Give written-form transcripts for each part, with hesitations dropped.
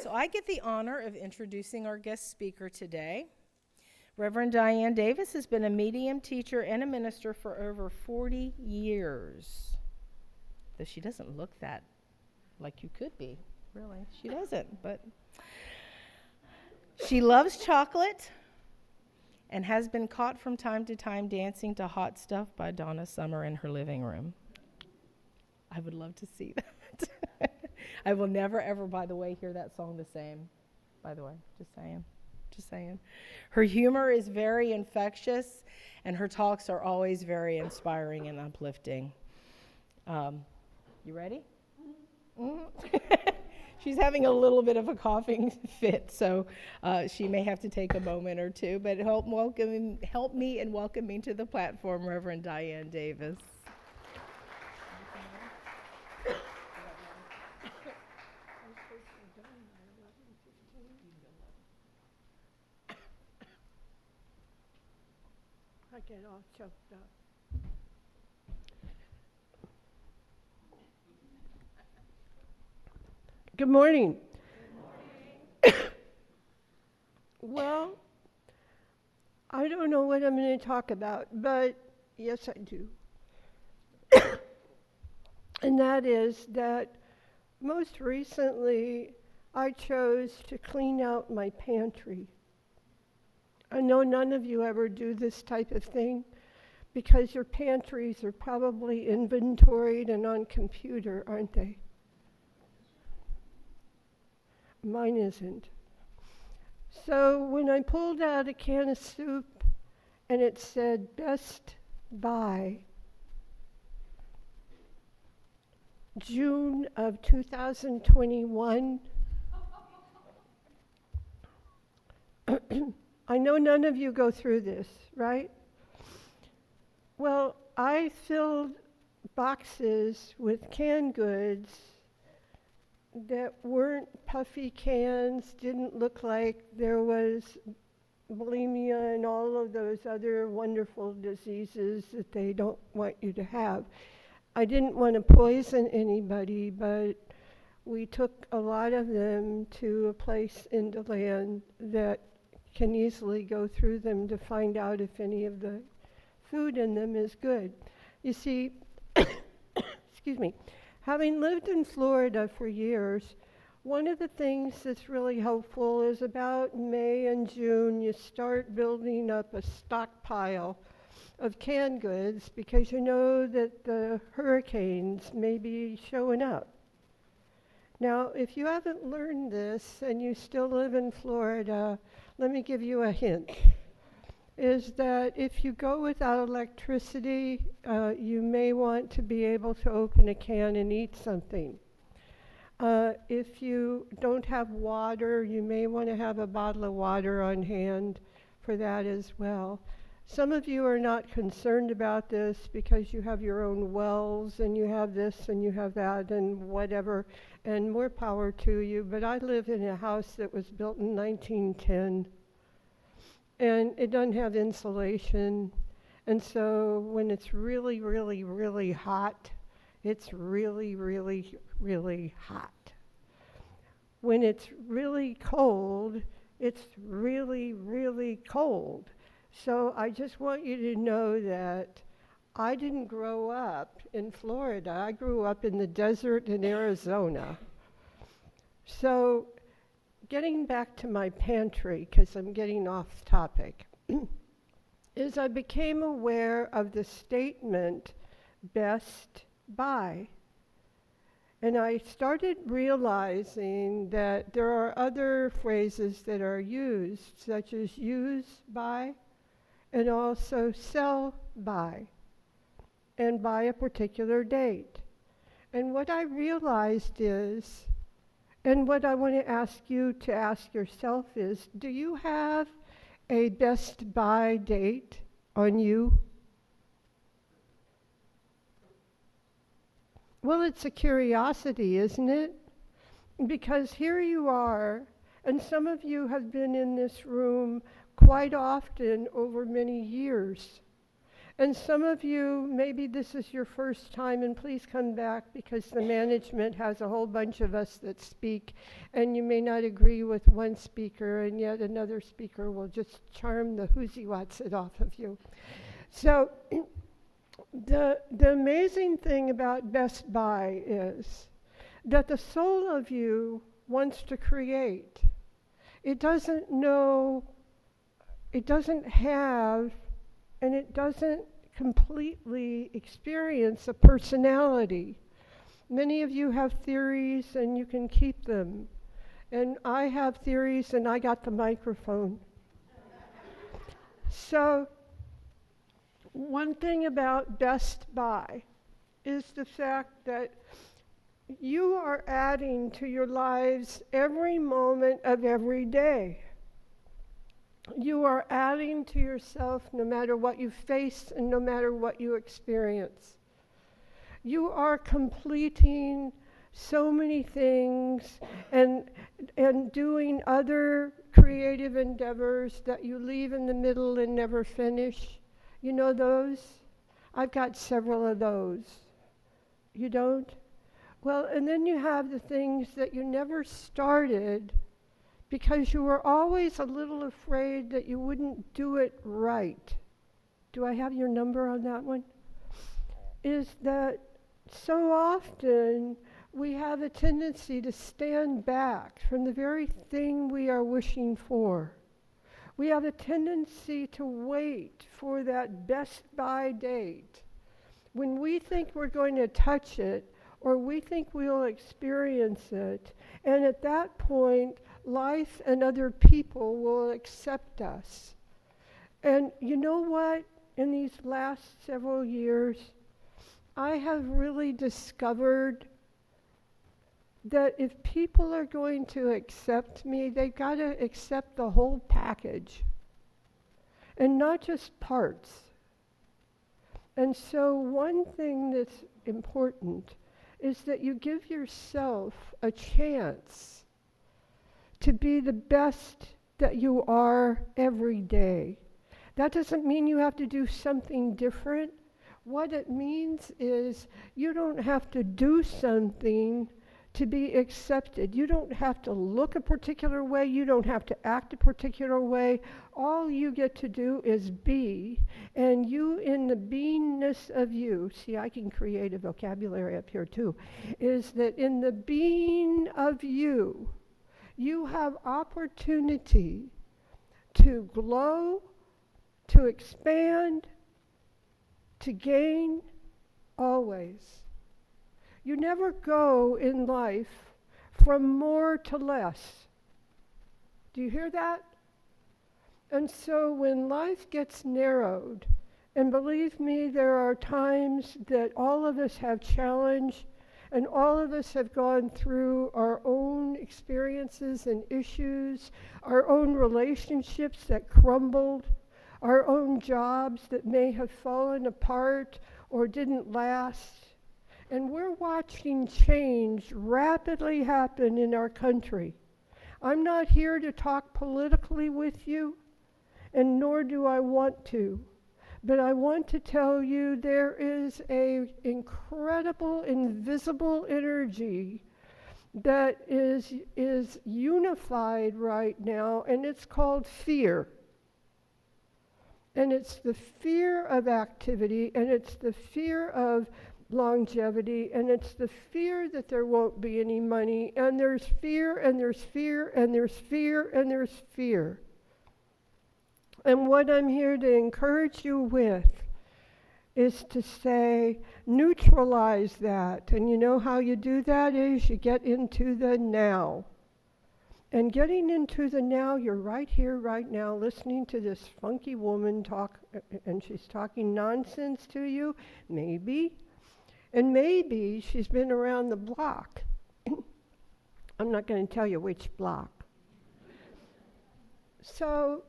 So I get the honor of introducing our guest speaker today. Reverend Diane Davis has been a medium teacher and a minister for over 40 years. Though she doesn't look that like you could be, really. She doesn't, but she loves chocolate and has been caught from time to time dancing to Hot Stuff by Donna Summer in her living room. I would love to see that. I will never, ever, by the way, hear that song the same. By the way, just saying. Just saying. Her humor is very infectious, and her talks are always very inspiring and uplifting. You ready? Mm-hmm. She's having a little bit of a coughing fit, so she may have to take a moment or two. But help me in welcoming to the platform, Reverend Diane Davis. I get all choked up. Good morning. Good morning. Well, I don't know what I'm going to talk about, but yes, I do. And that is that most recently I chose to clean out my pantry. I know none of you ever do this type of thing because your pantries are probably inventoried and on computer, aren't they? Mine isn't. So when I pulled out a can of soup and it said Best Buy, June of 2021, I know none of you go through this, right? Well, I filled boxes with canned goods that weren't puffy cans, didn't look like there was bulimia and all of those other wonderful diseases that they don't want you to have. I didn't want to poison anybody, but we took a lot of them to a place in DeLand that can easily go through them to find out if any of the food in them is good. You see, excuse me, having lived in Florida for years, one of the things that's really helpful is about May and June, you start building up a stockpile of canned goods because you know that the hurricanes may be showing up. Now, if you haven't learned this and you still live in Florida, let me give you a hint. Is that if you go without electricity, you may want to be able to open a can and eat something. If you don't have water, you may want to have a bottle of water on hand for that as well. Some of you are not concerned about this because you have your own wells and you have this and you have that and whatever, and more power to you. But I live in a house that was built in 1910, and it doesn't have insulation. And so when it's really, really, really hot, it's really, really, really hot. When it's really cold, it's really, really cold. So I just want you to know that I didn't grow up in Florida. I grew up in the desert in Arizona. So getting back to my pantry, because I'm getting off topic, is I became aware of the statement, Best Buy. And I started realizing that there are other phrases that are used, such as use by, and also sell by, and by a particular date. And what I realized is, and what I want to ask you to ask yourself is, do you have a Best Buy date on you? Well, it's a curiosity, isn't it? Because here you are, and some of you have been in this room quite often over many years. And some of you, maybe this is your first time, and please come back because the management has a whole bunch of us that speak, and you may not agree with one speaker, and yet another speaker will just charm the whoozy-watts it off of you. So the amazing thing about Best Buy is that the soul of you wants to create. It doesn't know, it doesn't have, and it doesn't completely experience a personality. Many of you have theories and you can keep them. And I have theories and I got the microphone. So, one thing about Best Buy is the fact that you are adding to your lives every moment of every day. You are adding to yourself no matter what you face and no matter what you experience. You are completing so many things and doing other creative endeavors that you leave in the middle and never finish. You know those? I've got several of those. You don't? Well, and then you have the things that you never started because you were always a little afraid that you wouldn't do it right. Do I have your number on that one? Is that so often we have a tendency to stand back from the very thing we are wishing for. We have a tendency to wait for that Best Buy date when we think we're going to touch it or we think we'll experience it, and at that point, life and other people will accept us. And you know what? In these last several years, I have really discovered that if people are going to accept me, they've got to accept the whole package and not just parts. And so one thing that's important is that you give yourself a chance to be the best that you are every day. That doesn't mean you have to do something different. What it means is you don't have to do something to be accepted. You don't have to look a particular way. You don't have to act a particular way. All you get to do is be, and you in the beingness of you, see, I can create a vocabulary up here too, is that in the being of you, you have opportunity to glow, to expand, to gain, always. You never go in life from more to less. Do you hear that? And so when life gets narrowed, and believe me, there are times that all of us have challenge, and all of us have gone through our own experiences and issues, our own relationships that crumbled, our own jobs that may have fallen apart or didn't last. And we're watching change rapidly happen in our country. I'm not here to talk politically with you, and nor do I want to. But I want to tell you there is an incredible invisible energy that is unified right now, and it's called fear. And it's the fear of activity, and it's the fear of longevity, and it's the fear that there won't be any money, and there's fear, and there's fear, and there's fear, and there's fear. And what I'm here to encourage you with is to say, neutralize that. And you know how you do that is you get into the now. And getting into the now, you're right here, right now, listening to this funky woman talk, and she's talking nonsense to you, maybe. And maybe she's been around the block. I'm not going to tell you which block. So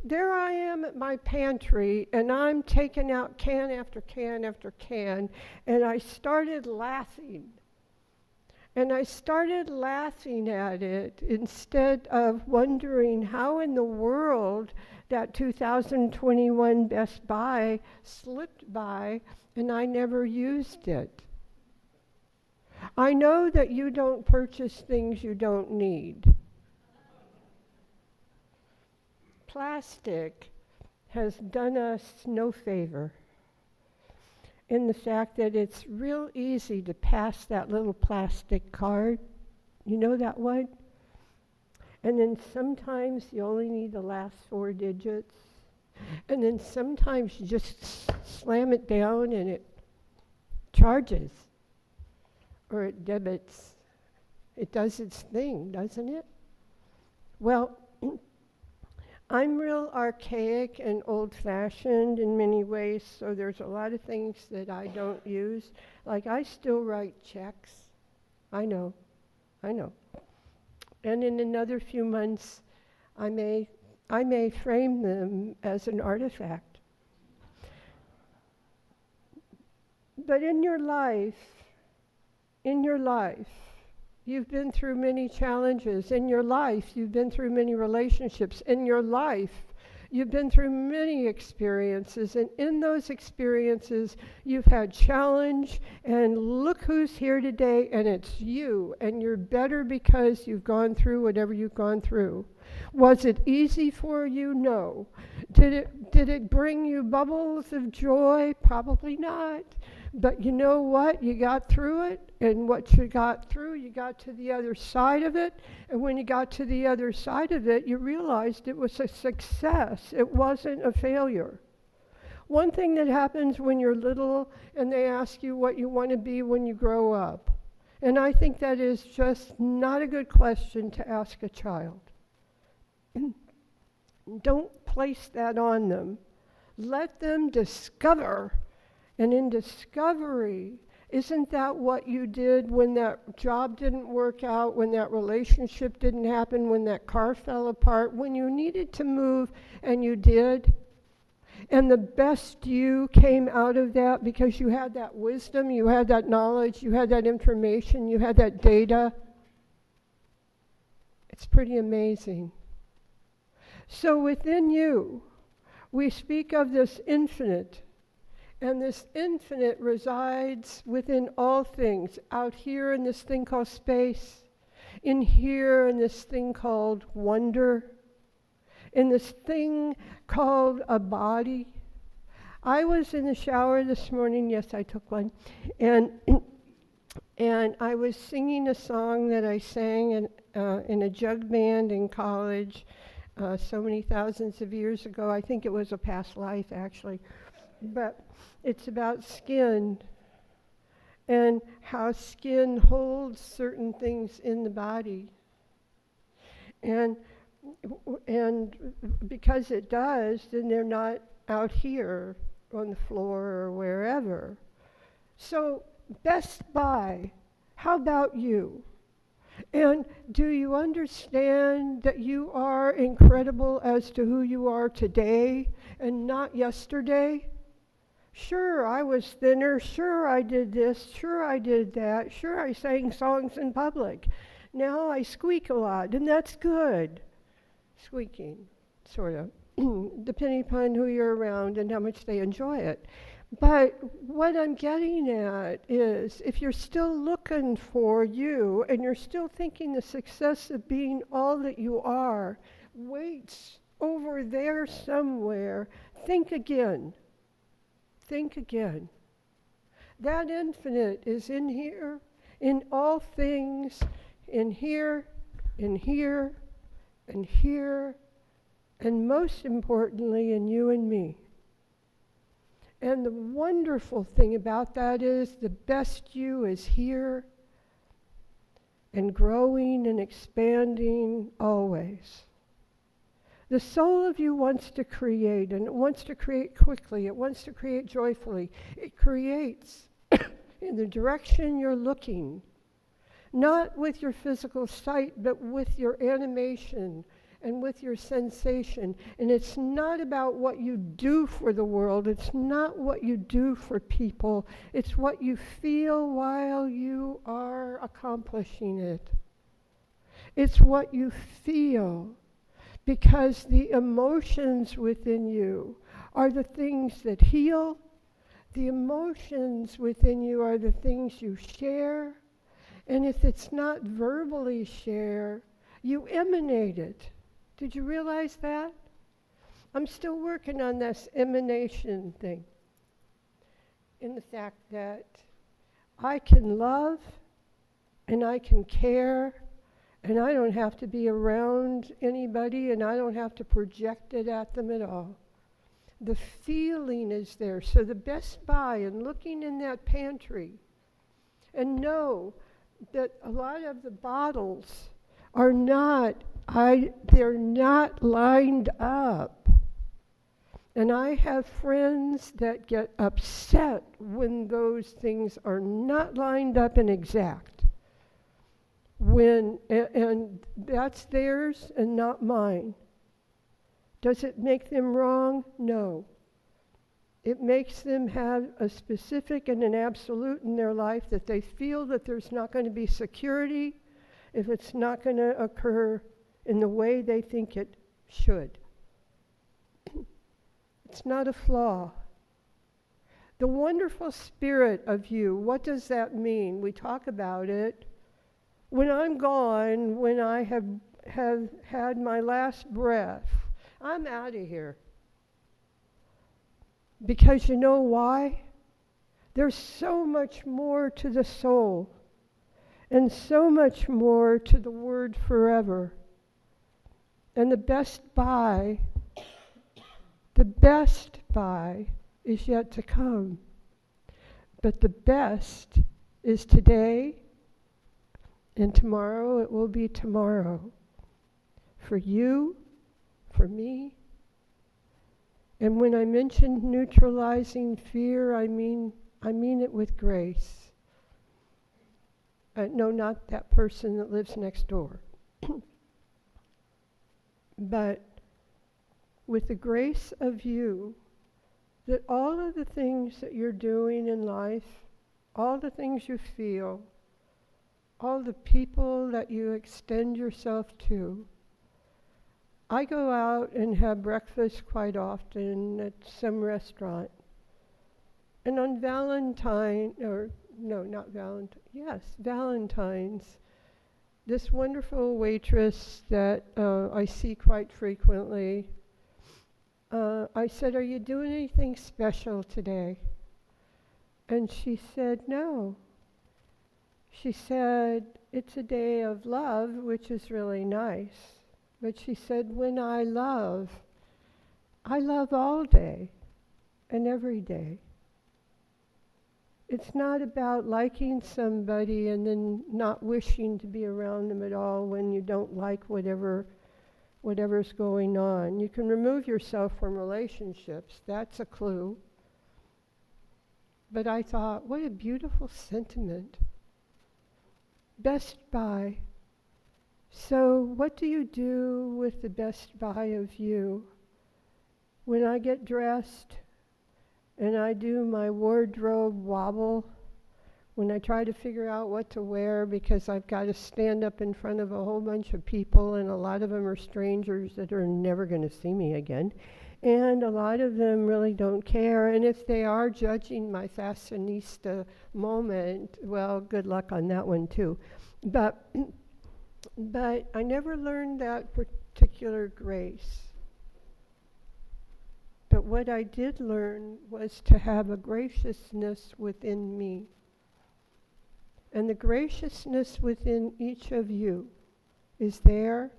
there I am at my pantry, and I'm taking out can after can after can, and I started laughing. And I started laughing at it instead of wondering how in the world that 2021 Best Buy slipped by and I never used it. I know that you don't purchase things you don't need. Plastic has done us no favor in the fact that it's real easy to pass that little plastic card. You know that one? And then sometimes you only need the last 4 digits. And then sometimes you just slam it down and it charges or it debits. It does its thing, doesn't it? Well, I'm real archaic and old-fashioned in many ways, so there's a lot of things that I don't use. Like I still write checks. I know. And in another few months, I may frame them as an artifact. But in your life, you've been through many challenges. In your life, you've been through many relationships. In your life, you've been through many experiences. And in those experiences, you've had challenge. And look who's here today, and it's you. And you're better because you've gone through whatever you've gone through. Was it easy for you? No. Did it bring you bubbles of joy? Probably not. But you know what? You got through it, and what you got through, you got to the other side of it, and when you got to the other side of it, you realized it was a success. It wasn't a failure. One thing that happens when you're little and they ask you what you want to be when you grow up, and I think that is just not a good question to ask a child. Don't place that on them. Let them discover. And in discovery, isn't that what you did when that job didn't work out, when that relationship didn't happen, when that car fell apart, when you needed to move and you did? And the best you came out of that because you had that wisdom, you had that knowledge, you had that information, you had that data. It's pretty amazing. So within you, we speak of this infinite. And this infinite resides within all things, out here in this thing called space, in here in this thing called wonder, in this thing called a body. I was in the shower this morning, yes, I took one, and I was singing a song that I sang in a jug band in college so many thousands of years ago. I think it was a past life, actually. But it's about skin and how skin holds certain things in the body. And because it does, then they're not out here on the floor or wherever. So Best Buy, how about you? And do you understand that you are incredible as to who you are today and not yesterday? Sure, I was thinner. Sure, I did this. Sure, I did that. Sure, I sang songs in public. Now I squeak a lot, and that's good. Squeaking, sort of, depending upon who you're around and how much they enjoy it. But what I'm getting at is if you're still looking for you and you're still thinking the success of being all that you are waits over there somewhere, think again. Think again. That infinite is in here, in all things, in here, and here, and here, and most importantly, in you and me. And the wonderful thing about that is the best you is here and growing and expanding always. The soul of you wants to create, and it wants to create quickly. It wants to create joyfully. It creates in the direction you're looking, not with your physical sight, but with your animation and with your sensation. And it's not about what you do for the world. It's not what you do for people. It's what you feel while you are accomplishing it. It's what you feel, because the emotions within you are the things that heal. The emotions within you are the things you share. And if it's not verbally share, you emanate it. Did you realize that? I'm still working on this emanation thing. In the fact that I can love and I can care, and I don't have to be around anybody, and I don't have to project it at them at all. The feeling is there. So the best buy in looking in that pantry, and know that a lot of the bottles are they're not lined up. And I have friends that get upset when those things are not lined up and exact. And that's theirs and not mine. Does it make them wrong? No. It makes them have a specific and an absolute in their life that they feel that there's not going to be security if it's not going to occur in the way they think it should. It's not a flaw. The wonderful spirit of you, what does that mean? We talk about it. When I'm gone, when I have had my last breath, I'm out of here. Because you know why? There's so much more to the soul, and so much more to the word forever. And the best buy is yet to come. But the best is today, and tomorrow it will be tomorrow. For you, for me. And when I mention neutralizing fear, I mean it with grace. No, not that person that lives next door. But with the grace of you, that all of the things that you're doing in life, all the things you feel, all the people that you extend yourself to. I go out and have breakfast quite often at some restaurant. And on Valentine's, this wonderful waitress that I see quite frequently, I said, "Are you doing anything special today?" And she said, "No." She said, "It's a day of love," which is really nice. But she said, when I love all day and every day. It's not about liking somebody and then not wishing to be around them at all when you don't like whatever's going on. You can remove yourself from relationships. That's a clue. But I thought, what a beautiful sentiment. Best buy. So what do you do with the best buy of you? When I get dressed and I do my wardrobe wobble, when I try to figure out what to wear because I've got to stand up in front of a whole bunch of people, and a lot of them are strangers that are never going to see me again, and a lot of them really don't care, and if they are judging my fashionista moment, well, good luck on that one too. But I never learned that particular grace. But what I did learn was to have a graciousness within me. And the graciousness within each of you is there,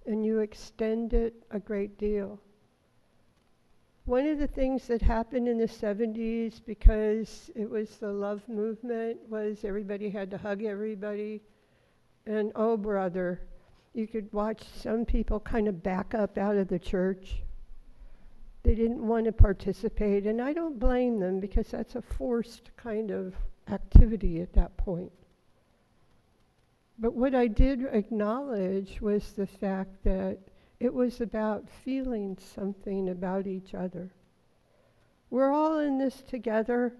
and you extend it a great deal. One of the things that happened in the 70s, because it was the love movement, was everybody had to hug everybody. And oh, brother, you could watch some people kind of back up out of the church. They didn't want to participate, and I don't blame them, because that's a forced kind of activity at that point. But what I did acknowledge was the fact that It was about feeling something about each other. We're all in this together.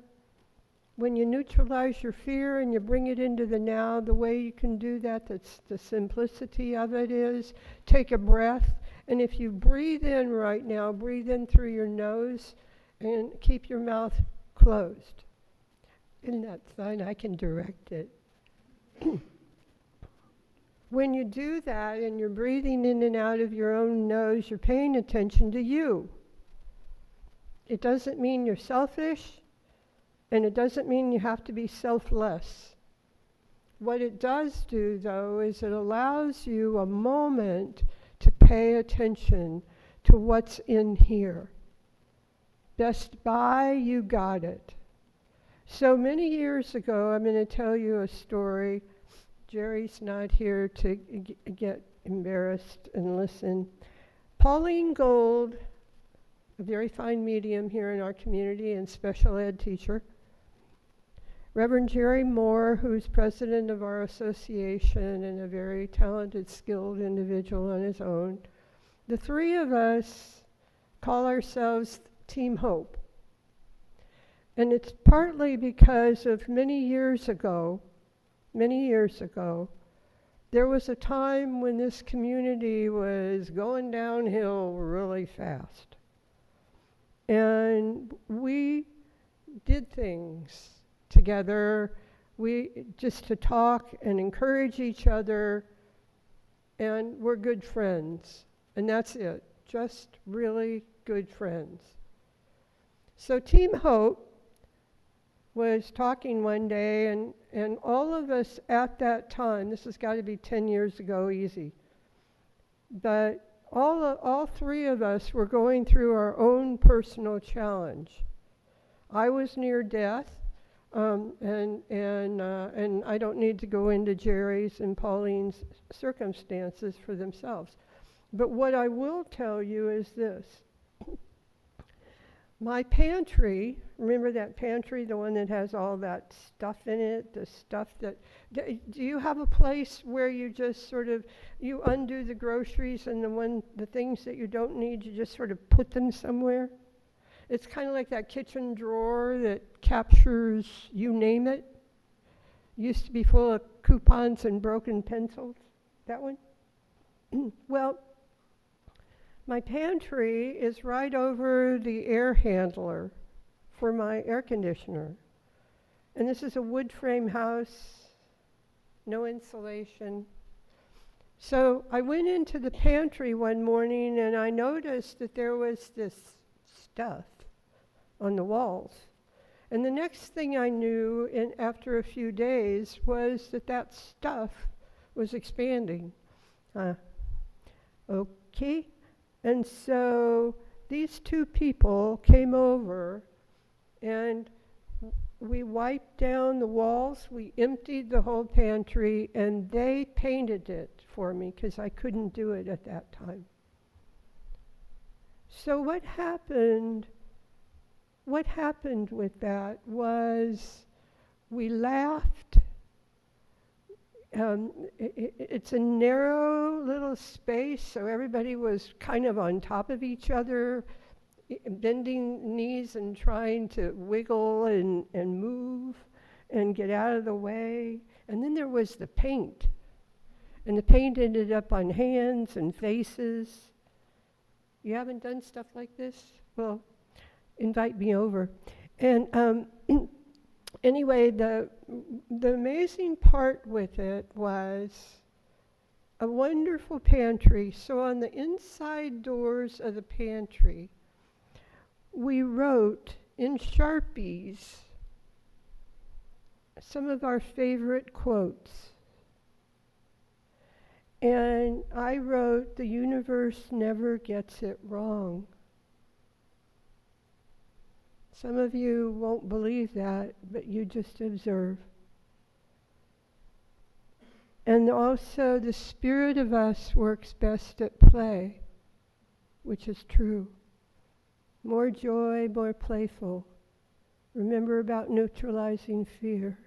When you neutralize your fear and you bring it into the now, the way you can do that, that's the simplicity of it, is take a breath. And if you breathe in right now, breathe in through your nose and keep your mouth closed. Isn't that fun? I can direct it. When you do that and you're breathing in and out of your own nose, you're paying attention to you. It doesn't mean you're selfish, and it doesn't mean you have to be selfless. What it does do, though, is it allows you a moment to pay attention to what's in here. Best Buy, you got it. So many years ago, I'm going to tell you a story. Jerry's not here to get embarrassed and listen. Pauline Gold, a very fine medium here in our community and special ed teacher. Reverend Jerry Moore, who's president of our association and a very talented, skilled individual on his own. The three of us call ourselves Team Hope. And it's partly because of many years ago, there was a time when this community was going downhill really fast. And we did things together, just to talk and encourage each other, and we're good friends. And that's it, just really good friends. So Team Hope was talking one day, and all of us at that time, this has got to be 10 years ago, easy, but all three of us were going through our own personal challenge. I was near death, and I don't need to go into Jerry's and Pauline's circumstances for themselves. But what I will tell you is this. My pantry, remember that pantry, the one that has all that stuff in it, the stuff that, do you have a place where you just sort of, you undo the groceries and the things that you don't need, you just sort of put them somewhere? It's kind of like that kitchen drawer that captures you name it. Used to be full of coupons and broken pencils. That one? Well, my pantry is right over the air handler for my air conditioner. And this is a wood frame house, no insulation. So I went into the pantry one morning and I noticed that there was this stuff on the walls. And the next thing I knew, after a few days, was that stuff was expanding. Okay. And so these two people came over and we wiped down the walls, we emptied the whole pantry, and they painted it for me because I couldn't do it at that time. So what happened with that was we laughed. It's a narrow little space, so everybody was kind of on top of each other, bending knees and trying to wiggle and move and get out of the way. And then there was the paint. And the paint ended up on hands and faces. You haven't done stuff like this? Well, invite me over. And anyway, the amazing part with it was a wonderful pantry. So on the inside doors of the pantry, we wrote in Sharpies some of our favorite quotes. And I wrote, "The universe never gets it wrong." Some of you won't believe that, but you just observe. And also, the spirit of us works best at play, which is true. More joy, more playful. Remember about neutralizing fear.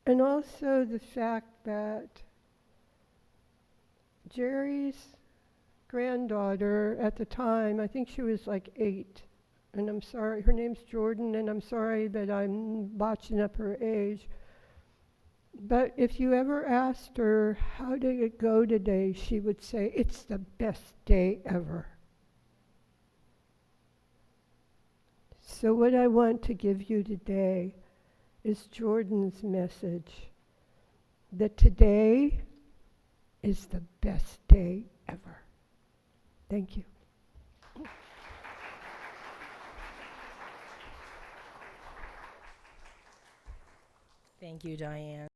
And also the fact that Jerry's granddaughter at the time, I think she was like 8. And I'm sorry, her name's Jordan, and I'm sorry that I'm botching up her age. But if you ever asked her, how did it go today, she would say, it's the best day ever. So what I want to give you today is Jordan's message, that today is the best day ever. Thank you. Thank you, Diane.